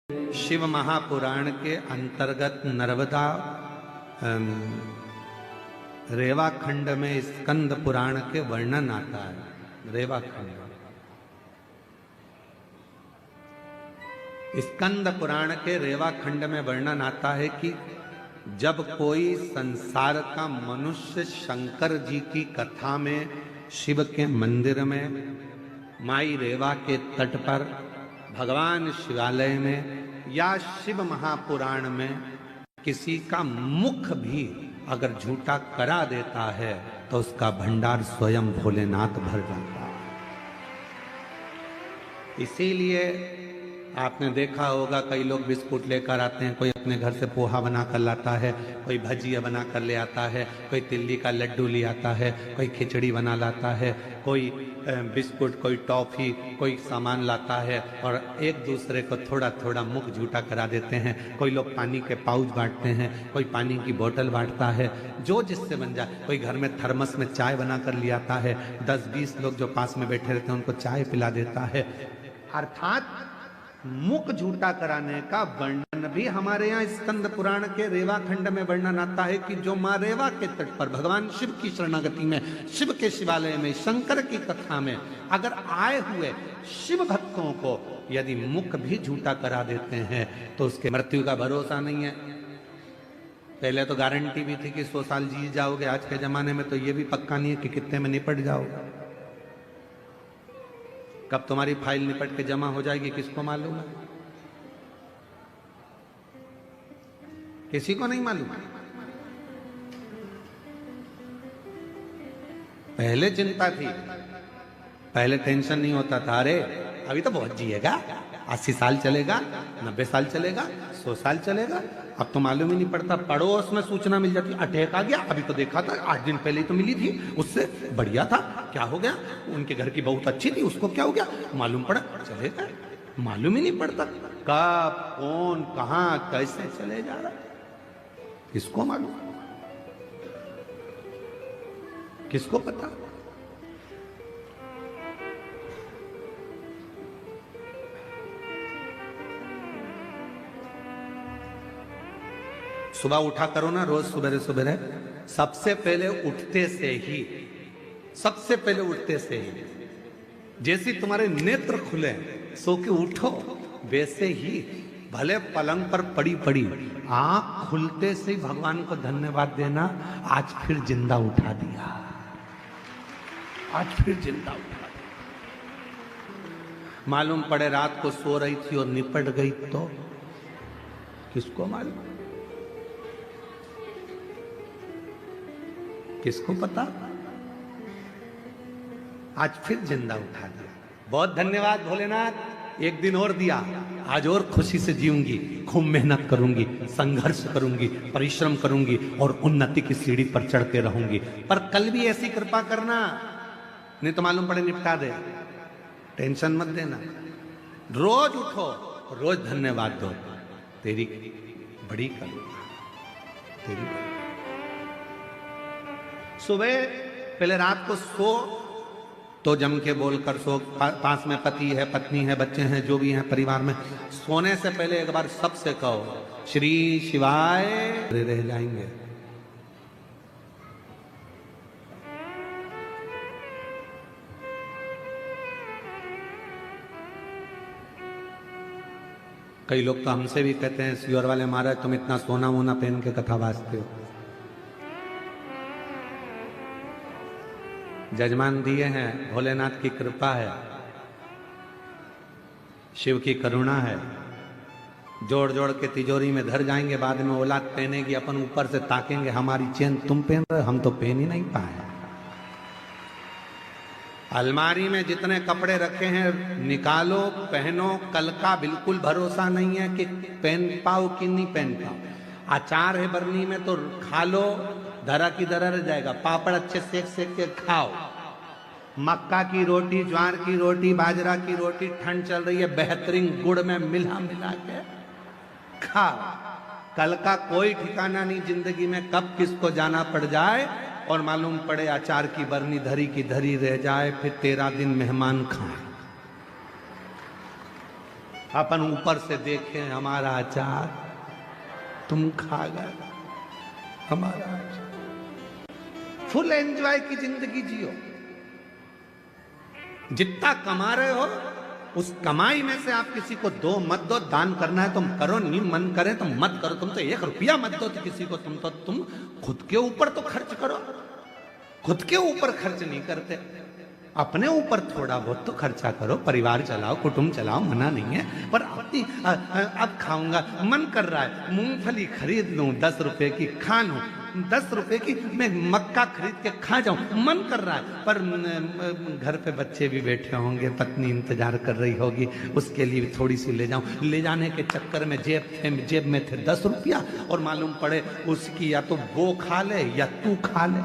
शिव महापुराण के अंतर्गत नर्मदा रेवा खंड में स्कंद पुराण के वर्णन आता है। रेवा खंड स्कंद पुराण के रेवा खंड में वर्णन आता है कि जब कोई संसार का मनुष्य शंकर जी की कथा में शिव के मंदिर में माई रेवा के तट पर भगवान शिवालय में या शिव महापुराण में किसी का मुख भी अगर झूठा करा देता है तो उसका भंडार स्वयं भोलेनाथ भर जाता है। इसीलिए आपने देखा होगा कई लोग बिस्कुट लेकर आते हैं, कोई अपने घर से पोहा बना कर लाता है, कोई भजिया बना कर ले आता है, कोई तिल्ली का लड्डू ले आता है, कोई खिचड़ी बना लाता है, कोई बिस्कुट, कोई टॉफी, कोई सामान लाता है और एक दूसरे को थोड़ा थोड़ा मुख झूठा करा देते हैं। कोई लोग पानी के पाउच बांटते हैं, कोई पानी की बोतल बांटता है, जो जिससे बन जाए। कोई घर में थर्मस में चाय बना कर ले आता है, 10-20 लोग जो पास में बैठे रहते हैं उनको चाय पिला देता है। अर्थात मुख झूठा कराने का वर्णन भी हमारे यहाँ स्कंद पुराण के रेवा खंड में वर्णन आता है कि जो माँ रेवा के तट पर भगवान शिव की शरणागति में, शिव के शिवालय में, शंकर की कथा में अगर आए हुए शिव भक्तों को यदि मुख भी झूठा करा देते हैं तो उसके मृत्यु का भरोसा नहीं है। पहले तो गारंटी भी थी कि 100 साल जी जाओगे, आज के जमाने में तो ये भी पक्का नहीं है कि कितने में निपट जाओगे। कब तुम्हारी फाइल निपट के जमा हो जाएगी किसको मालूम है? किसी को नहीं मालूम। पहले चिंता थी, पहले टेंशन नहीं होता था, अरे अभी तो बहुत जिएगा, 80 साल चलेगा, 90 साल चलेगा, 100 साल चलेगा। अब तो मालूम ही नहीं पड़ता, पड़ोस में सूचना मिल जाती, अटैक आ गया, अभी तो देखा था 8 दिन पहले ही तो मिली थी, उससे बढ़िया था, क्या हो गया, उनके घर की बहुत अच्छी थी, उसको क्या हो गया, मालूम पड़ा, चलेगा। मालूम ही नहीं पड़ता कब, कौन, कहां, कैसे चले जा रहा, किसको मालूम, किसको पता। सुबह उठा करो ना, रोज सुबह सुबह सबसे पहले उठते से ही, सबसे पहले उठते से ही जैसे तुम्हारे नेत्र खुले, सो के उठो, वैसे ही भले पलंग पर पड़ी पड़ी आंख खुलते से ही भगवान को धन्यवाद देना, आज फिर जिंदा उठा दिया, आज फिर जिंदा उठा दिया। मालूम पड़े रात को सो रही थी और निपट गई तो किसको मालूम, किसको पता। आज फिर जिंदा उठा दिया, बहुत धन्यवाद भोलेनाथ, एक दिन और दिया, आज और खुशी से जीऊंगी, खूब मेहनत करूंगी, संघर्ष करूंगी, परिश्रम करूंगी और उन्नति की सीढ़ी पर चढ़ते रहूंगी। पर कल भी ऐसी कृपा करना, नहीं तो मालूम पड़े निपटा दे। टेंशन मत देना, रोज उठो, रोज धन्यवाद दो, तेरी बड़ी करुणा, तेरी सुबह पहले रात को सो तो जम के बोलकर सो, पास में पति है, पत्नी है, बच्चे हैं, जो भी हैं परिवार में, सोने से पहले एक बार सबसे कहो श्री शिवाय, रह जाएंगे। कई लोग तो हमसे भी कहते हैं, सियोर वाले महाराज तुम इतना सोना वोना पहन के कथा वाचते हो। जजमान दिए हैं, भोलेनाथ की कृपा है, शिव की करुणा है, जोड़ जोड़ के तिजोरी में धर जाएंगे, बाद में औलाद पहनेगी, अपन ऊपर से ताकेंगे, हमारी चेन तुम पहन रहे, हम तो पहन ही नहीं पाए। अलमारी में जितने कपड़े रखे हैं निकालो, पहनो, कल का बिल्कुल भरोसा नहीं है कि पहन पाओ कि नहीं पहन पाओ। अचार है बरनी में तो खा लो, धरा की धरा रह जाएगा, पापड़ अच्छे सेक सेक के खाओ, मक्का की रोटी, ज्वार की रोटी, बाजरा की रोटी, ठंड चल रही है, बेहतरीन गुड़ में मिला मिला के खाओ। कल का कोई ठिकाना नहीं जिंदगी में, कब किसको जाना पड़ जाए और मालूम पड़े अचार की बरनी धरी की धरी रह जाए, फिर 13 दिन मेहमान खाए। अपन ऊपर से देखें हमारा अचार, तुम खा गए हमारा अचार। फुल एंजॉय की जिंदगी जियो। जितना कमा रहे हो उस कमाई में से आप किसी को दो मत दो। दान करना है तुम करो, नहीं मन करे तो मत करो। तुम तो 1 रुपया मत दो तो किसी को। तुम खुद के ऊपर तो खर्च करो। खुद के ऊपर खर्च नहीं करते, अपने ऊपर थोड़ा बहुत तो खर्चा करो। परिवार चलाओ, कुटुंब चलाओ, मना नहीं है। पर अपनी अब खाऊंगा, मन कर रहा है मूंगफली खरीद लूं 10 रुपए की, खा लूं 10 रुपए की, मैं मक्का खरीद के खा जाऊं, मन कर रहा है। पर घर पे बच्चे भी बैठे होंगे, पत्नी इंतजार कर रही होगी, उसके लिए थोड़ी सी ले जाऊं। ले जाने के चक्कर में जेब में थे 10 रुपया, और मालूम पड़े उसकी या तो वो खा ले या तू खा ले।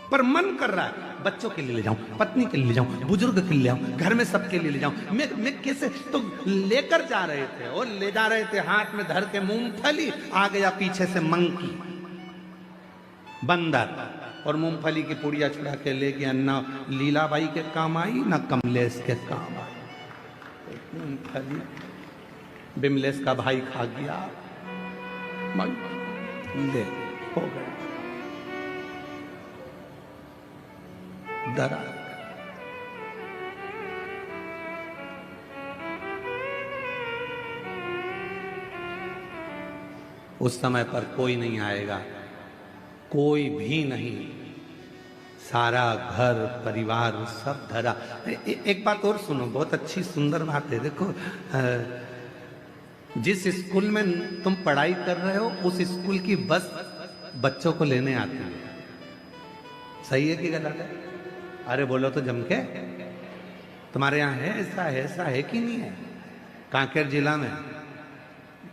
पर मन कर रहा है बच्चों के लिए ले जाऊं, पत्नी के लिए ले जाऊं, बुजुर्ग के लिए ले जाऊं, घर में सबके लिए ले जाऊं। मैं कैसे तो लेकर जा रहे थे, और ले जा रहे थे हाथ में धर के मूंगफली। आ गया पीछे से मंकी, बंदर, और मूंगफली की पुड़िया छुड़ा के ले गया। ना लीलाबाई के काम आई, ना कमलेश के काम आई। मूंगफली बिमलेश का भाई खा गया, ले हो गया। डरा उस समय पर कोई नहीं आएगा, कोई भी नहीं। सारा घर परिवार सब धरा। एक बात और सुनो, बहुत अच्छी सुंदर बात है। देखो, जिस स्कूल में तुम पढ़ाई कर रहे हो उस स्कूल की बस बच्चों को लेने आती है। सही है कि गलत है? अरे बोलो तो जम के। तुम्हारे यहाँ है ऐसा है कि नहीं है? कांकेर जिला में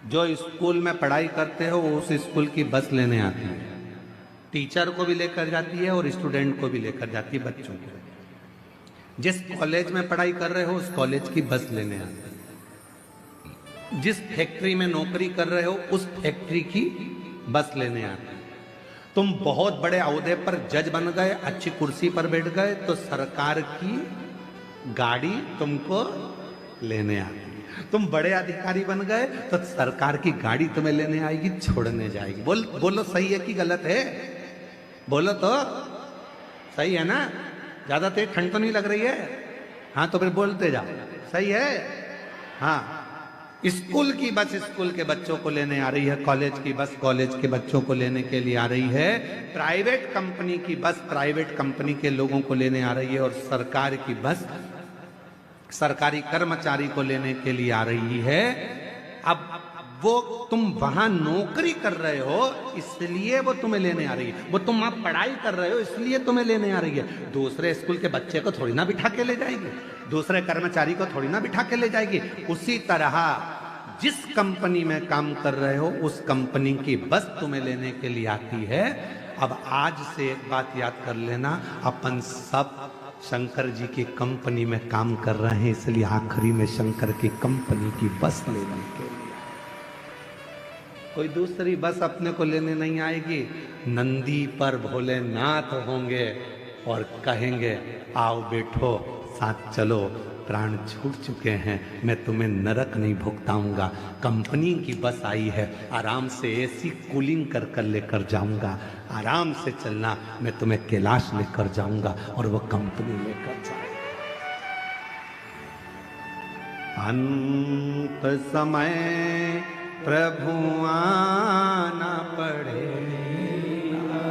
जो स्कूल में पढ़ाई करते हो उस स्कूल की बस लेने आती है। टीचर को भी लेकर जाती है और स्टूडेंट को भी लेकर जाती है, बच्चों को। जिस कॉलेज में पढ़ाई कर रहे हो उस कॉलेज की बस लेने आती है। जिस फैक्ट्री में नौकरी कर रहे हो उस फैक्ट्री की बस लेने आती है। तुम बहुत बड़े ओहदे पर जज बन गए, अच्छी कुर्सी पर बैठ गए, तो सरकार की गाड़ी तुमको लेने आएगी। तुम बड़े अधिकारी बन गए तो सरकार की गाड़ी तुम्हें लेने आएगी, छोड़ने जाएगी। बोलो सही है कि गलत है? बोलो तो सही है ना? ज्यादा तेज ठंड तो नहीं लग रही है? हाँ तो फिर बोलते जाओ, सही है। हाँ, स्कूल की बस स्कूल के बच्चों को लेने आ रही है, कॉलेज की बस कॉलेज के बच्चों को लेने के लिए आ रही है, प्राइवेट कंपनी की बस प्राइवेट कंपनी के लोगों को लेने आ रही है, और सरकार की बस सरकारी कर्मचारी को लेने के लिए आ रही है। अब वो तुम वहां नौकरी कर रहे हो इसलिए वो तुम्हें लेने आ रही है, वो तुम वहां पढ़ाई कर रहे हो इसलिए तुम्हें लेने आ रही है। दूसरे स्कूल के बच्चे को थोड़ी ना बिठा के ले जाएगी, दूसरे कर्मचारी को थोड़ी ना बिठा के ले जाएगी। उसी तरह जिस कंपनी में काम कर रहे हो उस कंपनी की बस तुम्हें लेने के लिए आती है। अब आज से एक बात याद कर लेना, अपन सब शंकर जी की कंपनी में काम कर रहे हैं, इसलिए आखिरी में शंकर की कंपनी की बस लेने के लिए। कोई दूसरी बस अपने को लेने नहीं आएगी। नंदी पर भोलेनाथ होंगे और कहेंगे आओ बैठो साथ चलो, प्राण छूट चुके हैं, मैं तुम्हें नरक नहीं भुगताऊंगा। कंपनी की बस आई है, आराम से एसी कूलिंग कर कर लेकर जाऊंगा, आराम से चलना, मैं तुम्हें कैलाश लेकर जाऊंगा और वो कंपनी लेकर जाएगी। अंत समय प्रभु आना पड़ेगा,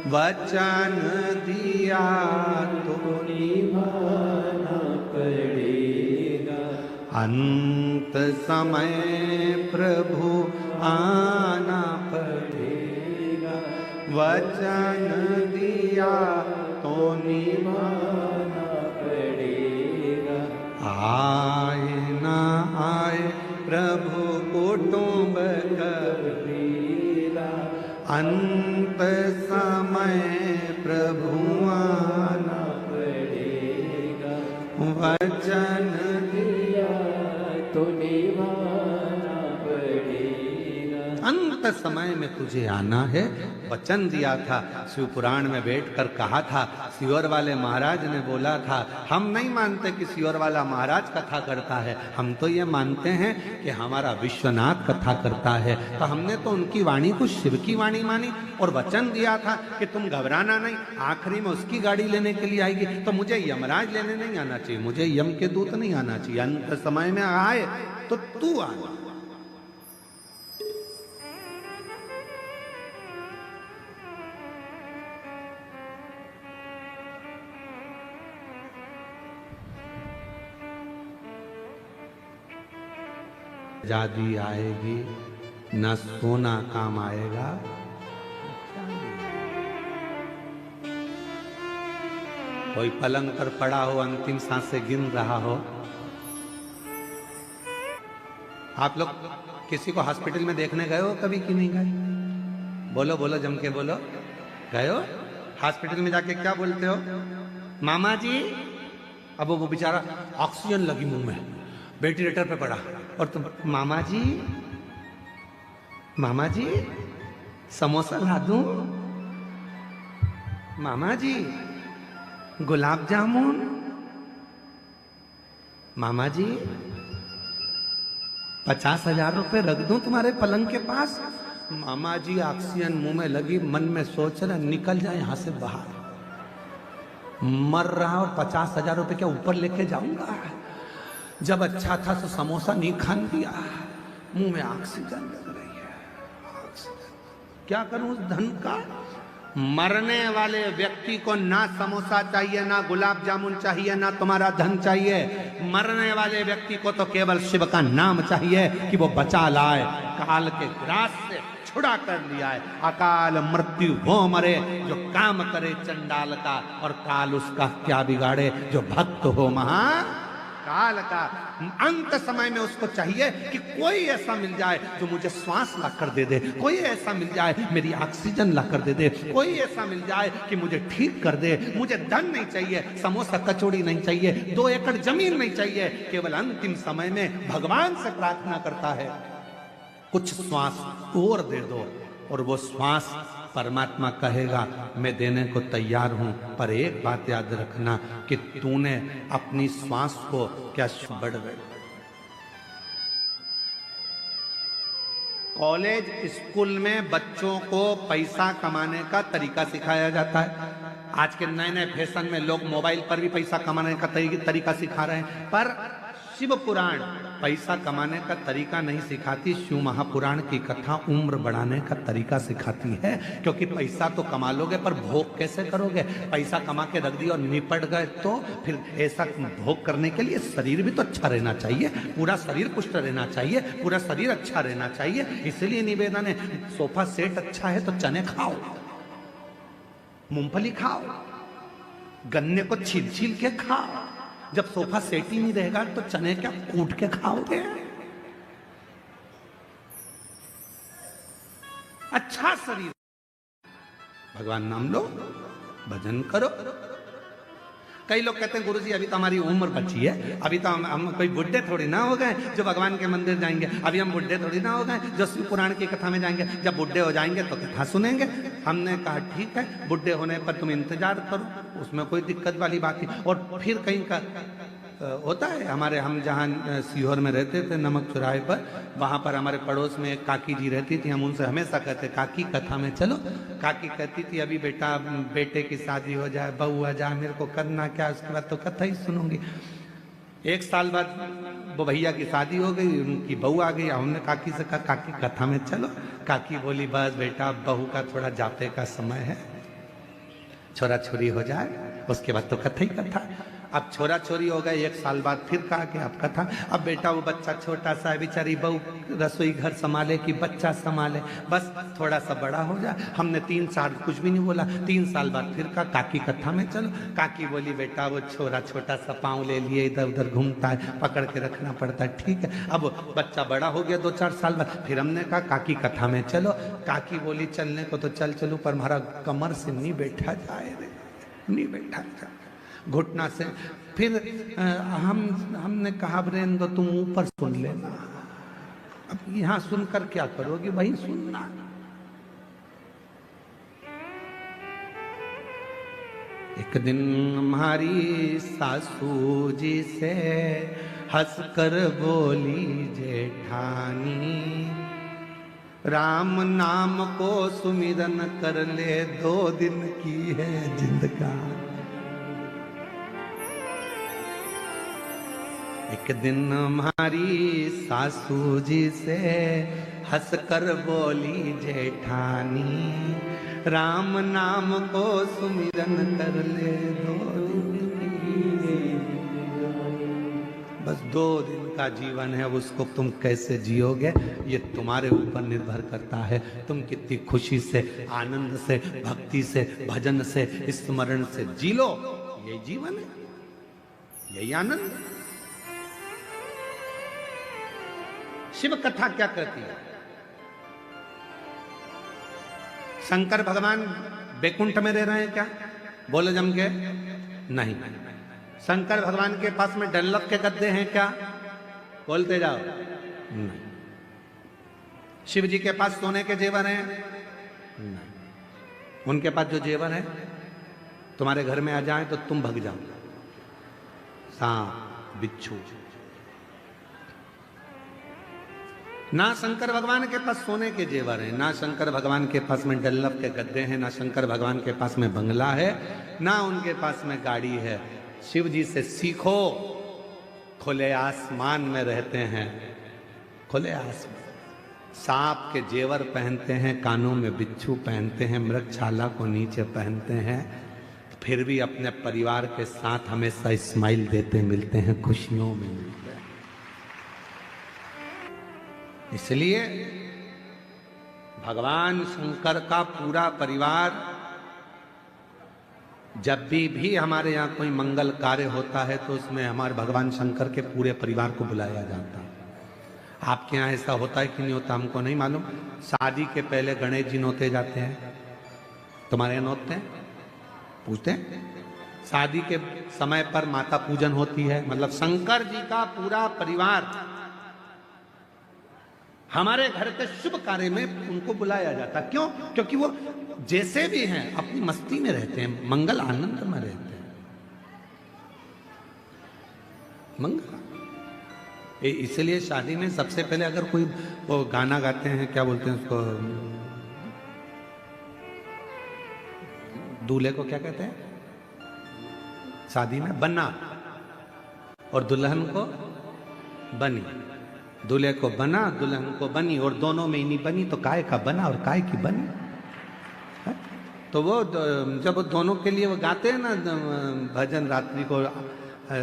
वचन दिया तो निभाना पड़ेगा। अंत समय प्रभु आना पड़ेगा, वचन दिया तो निभाना पड़ेगा। आए ना आए प्रभु कुटुंब कबीरा, अंत समय प्रभु आना पड़ेगा, वचन दिया तो निभाना पड़ेगा। अंत समय में तुझे आना है। वचन दिया था, शिव पुराण में बैठकर कहा था। सियोर वाले महाराज ने बोला था, हम नहीं मानते कि सियोर वाला महाराज कथा करता है, हम तो ये मानते हैं कि हमारा विश्वनाथ कथा करता है। तो हमने तो उनकी वाणी को शिव की वाणी मानी और वचन दिया था कि तुम घबराना नहीं, आखिरी में उसकी गाड़ी लेने के लिए आएगी। तो मुझे यमराज लेने नहीं आना चाहिए, मुझे यम के दूत नहीं आना चाहिए। अंत समय में आए तो तू आना। आजादी आएगी न सोना काम आएगा। कोई पलंग पर पड़ा हो, अंतिम सांसें गिन रहा हो। आप लोग किसी को हॉस्पिटल में देखने गए हो कभी कि नहीं गए? बोलो बोलो, जम के बोलो। गए हो? हॉस्पिटल में जाके क्या बोलते हो? मामा जी। अब वो बेचारा ऑक्सीजन लगी मुंह में, वेंटिलेटर पे पड़ा, और तुम मामा जी, मामा जी समोसा ला दूं, मामा जी गुलाब जामुन, मामा जी 50,000 रुपए रख दूं तुम्हारे पलंग के पास। मामा जी ऑक्सीजन मुंह में लगी, मन में सोच रहे निकल जाए यहां से बाहर, मर रहा और 50,000 रुपए क्या ऊपर लेके जाऊंगा। जब अच्छा था तो समोसा नहीं खान दिया, मुंह में ऑक्सीजन लग रही है। क्या करूं उस धन का? मरने वाले व्यक्ति को ना समोसा चाहिए, ना गुलाब जामुन चाहिए, ना तुम्हारा धन चाहिए। मरने वाले व्यक्ति को तो केवल शिव का नाम चाहिए कि वो बचा लाए, काल के ग्रास से छुड़ा कर लिया है। अकाल मृत्यु वो मरे जो काम करे चंडाल का, और काल उसका क्या बिगाड़े जो भक्त हो महा काल का। अंत समय में उसको चाहिए कि कोई ऐसा मिल जाए जो मुझे श्वास ला कर दे दे, कोई ऐसा मिल जाए मेरी ऑक्सीजन ला कर दे दे, कोई ऐसा मिल जाए कि मुझे ठीक कर दे। मुझे धन नहीं चाहिए, समोसा कचौड़ी नहीं चाहिए, 2 एकड़ जमीन नहीं चाहिए। केवल अंतिम समय में भगवान से प्रार्थना करता है कुछ श्वास और दे दो, और वो श्वास परमात्मा कहेगा मैं देने को तैयार हूं, पर एक बात याद रखना कि तूने अपनी श्वास को क्या बढ़ गए। कॉलेज स्कूल में बच्चों को पैसा कमाने का तरीका सिखाया जाता है। आज के नए नए फैशन में लोग मोबाइल पर भी पैसा कमाने का तरीका सिखा रहे हैं, पर शिव पुराण पैसा कमाने का तरीका नहीं सिखाती। शिव महापुराण की कथा उम्र बढ़ाने का तरीका सिखाती है, क्योंकि पैसा तो कमा लोगे पर भोग कैसे करोगे? पैसा कमा के रख दिया और निपट गए तो फिर ऐसा भोग करने के लिए शरीर भी तो अच्छा रहना चाहिए, पूरा शरीर पुष्ट रहना चाहिए, पूरा शरीर अच्छा रहना चाहिए। इसलिए निवेदन है, सोफा सेट अच्छा है तो चने खाओ, मूंगफली खाओ, गन्ने को छील छील के खाओ। जब सोफा सेट ही नहीं रहेगा तो चने क्या कूट के खाओगे? अच्छा शरीर, भगवान नाम लो, भजन करो। कई लोग कहते हैं गुरुजी अभी तो हमारी उम्र बची है, अभी तो हम कोई बुढ़े थोड़ी ना हो गए जो भगवान के मंदिर जाएंगे, अभी हम बुढ़े थोड़ी ना हो गए जो शिव पुराण की कथा में जाएंगे। जब बुढ़े हो जाएंगे तो कथा सुनेंगे। हमने कहा ठीक है, बुढ़े होने पर तुम इंतजार करो, उसमें कोई दिक्कत वाली बात नहीं। और फिर कहीं का होता है, हमारे हम जहाँ सीहोर में रहते थे नमक चौराहे पर, वहाँ पर हमारे पड़ोस में एक काकी जी रहती थी। हम उनसे हमेशा कहते काकी कथा में चलो। काकी कहती थी अभी बेटा बेटे की शादी हो जाए, बहू आ जाए, मेरे को करना क्या, उसके बाद तो कथा ही सुनूंगी। 1 साल बाद वो भैया की शादी हो गई, उनकी बहू आ गई। हमने काकी से कहा काकी कथा में चलो। काकी बोली बस बेटा बहू का थोड़ा जाते का समय है, छोरा छोरी हो जाए उसके बाद तो कथा ही कथा। अब छोरा छोरी हो गए, 1 साल बाद फिर कहा कि अब कथा। अब बेटा वो बच्चा छोटा सा है, बेचारी बहू रसोई घर संभाले कि बच्चा संभाले, बस थोड़ा सा बड़ा हो जाए। हमने 3 साल कुछ भी नहीं बोला। 3 साल बाद फिर कहा काकी कथा में चलो। काकी बोली बेटा वो छोरा छोटा सा पाँव ले लिए इधर उधर घूमता है, पकड़ के रखना पड़ता है, ठीक है। अब बच्चा बड़ा हो गया 2-4 साल बाद, फिर हमने कहा काकी कथा में चलो। काकी बोली चलने को तो चलूं पर हमारा कमर से नहीं बैठा जाए रे, नहीं बैठा जाए घुटना से। फिर हमने कहा ब्रेन तो तुम ऊपर सुन लेना, अब यहां सुनकर क्या करोगे भाई, सुनना। एक दिन हमारी सासू जी से हंसकर बोली जेठानी, राम नाम को सुमिरन कर ले, 2 दिन की है जिंदगानी। एक दिन हमारी सासू जी से हंसकर बोली जेठानी, राम नाम को सुमिरन कर ले, 2 दिन की। बस 2 दिन का जीवन है, उसको तुम कैसे जियोगे ये तुम्हारे ऊपर निर्भर करता है। तुम कितनी खुशी से, आनंद से, भक्ति से, भजन से, स्मरण से जी लो, यही जीवन है, यही आनंद है। शिव कथा क्या कहती है? शंकर भगवान बैकुंठ में रह रहे हैं क्या? बोले जम के नहीं। शंकर भगवान के पास में डनलप के गद्दे हैं क्या? बोलते जाओ नहीं। शिव जी के पास सोने के जेवर हैं? नहीं। उनके पास जो जेवर है तुम्हारे घर में आ जाए तो तुम भग जाओ, सांप बिच्छू। ना शंकर भगवान के पास सोने के जेवर हैं, ना शंकर भगवान के पास में डल्लफ के गद्दे हैं, ना शंकर भगवान के पास में बंगला है, ना उनके पास में गाड़ी है। शिव जी से सीखो, खुले आसमान में रहते हैं, खुले आसमान। सांप के जेवर पहनते हैं, कानों में बिच्छू पहनते हैं, मृगछाला को नीचे पहनते हैं, फिर भी अपने परिवार के साथ हमेशा स्माइल देते मिलते हैं, खुशियों में मिलते हैं। इसलिए भगवान शंकर का पूरा परिवार, जब भी हमारे यहाँ कोई मंगल कार्य होता है तो उसमें हमारे भगवान शंकर के पूरे परिवार को बुलाया जाता है। आपके यहाँ ऐसा होता है कि नहीं होता हमको नहीं मालूम। शादी के पहले गणेश जी नोते जाते हैं, तुम्हारे यहाँ नोतते हैं? पूछते हैं? शादी के समय पर माता पूजन होती है, मतलब शंकर जी का पूरा परिवार हमारे घर के शुभ कार्य में उनको बुलाया जाता। क्यों? क्योंकि वो जैसे भी हैं अपनी मस्ती में रहते हैं, मंगल आनंद में रहते हैं। मंगल इसलिए शादी में सबसे पहले अगर कोई वो गाना गाते हैं, क्या बोलते हैं उसको, दूल्हे को क्या कहते हैं शादी में? बन्ना। और दुल्हन को बनी। दूल्हे को बना, दुल्हन को बनी, और दोनों में ही नहीं बनी तो काय का बना और काय की बनी। है? तो वो जब दोनों के लिए वो गाते हैं ना भजन, रात्रि को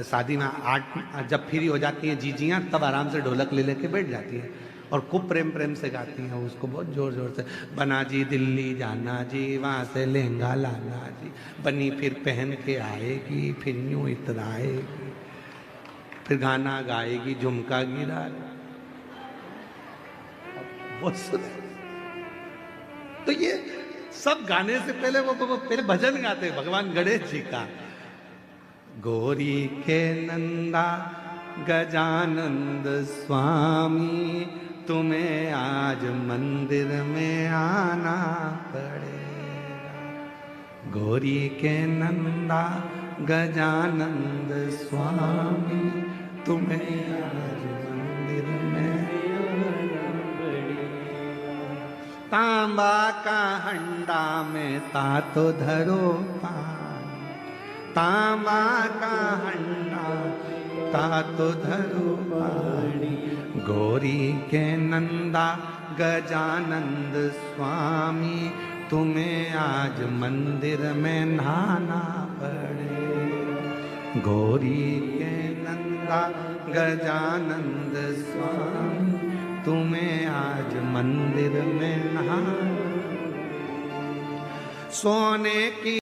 शादी में 8 जब फ्री हो जाती हैं जीजियां, तब आराम से ढोलक ले लेके बैठ जाती हैं और खूब प्रेम प्रेम से गाती हैं उसको, बहुत जोर जोर से। बना जी दिल्ली जाना जी, वहाँ से लहंगा लाना जी, बनी फिर पहन के आएगी, फिर यूं इतराएगी, फिर गाना गाएगी, झुमका गिरा। तो ये सब गाने से पहले वो पहले भजन गाते हैं भगवान गणेश जी का। गौरी के नंदा गजानंद स्वामी, तुम्हें आज मंदिर में आना पड़ेगा। गौरी के नंदा गजानंद स्वामी, तुम्हें आज मंदिर में तांबा का हंडा में तातो धरो पानी, तांबा का हंडा तातो धरो पानी। गौरी के नंदा गजानंद स्वामी, तुम्हें आज मंदिर में नहाना पड़े। गौरी के नंदा गजानंद स्वामी, तुम्हें आज मंदिर में नहाना। सोने की